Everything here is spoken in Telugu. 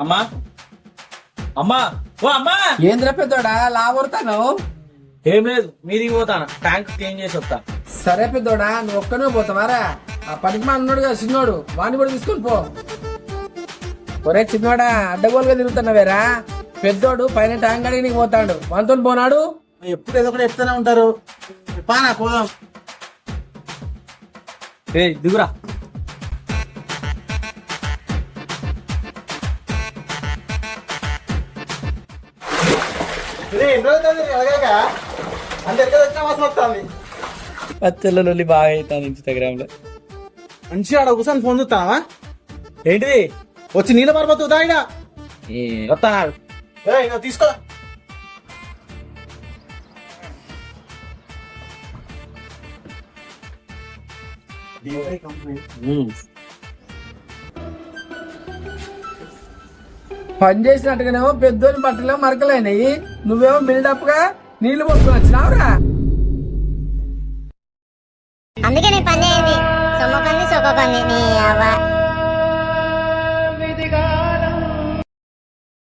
అమ్మా అమ్మా ఓ అమ్మా. ఏంద్ర పెద్దోడా లాగొడతాను. ఏం లేదు మీదికి పోతాను, ట్యాంక్ క్లీన్ చేసి వస్తా. సరే పెద్దోడా, నువ్వు ఒక్కనే పోతావారా? ఆ పనికి మా అన్నాడు కదా చిన్నోడు, వాడిని కూడా తీసుకొని పో. ఒరే చిన్నోడా, అడ్డగోలుగా తిరుగుతున్నావేరా? పెద్దోడు పైన ట్యాంక్ అడిగి నీకు పోతాడు, మనతో పోనాడు. ఎప్పుడు ఏదో ఒకటి చెప్తూనే ఉంటారు. పానా పోదాం. ఏ దిగురా. పచ్చళ్ళ బాగా అవుతాను ఇన్స్టాగ్రామ్ లో. మంచిగా ఆడ కూర్చొని ఫోన్ చూస్తావా? ఏంటిది? వచ్చి నీళ్ళ పడిపోతుందా ఆయన? వస్తాను. తీసుకో. పని చేసినట్టుగానేమో పెద్దోని బట్టలు మరకలైనాయి, నువ్వేమో బిల్డప్ గా నీళ్లు పోసుకొని వచ్చినావురా. అందుకే నీ పని అయింది. సొమ్మకంది సొక్కంది నీ అవ్వ.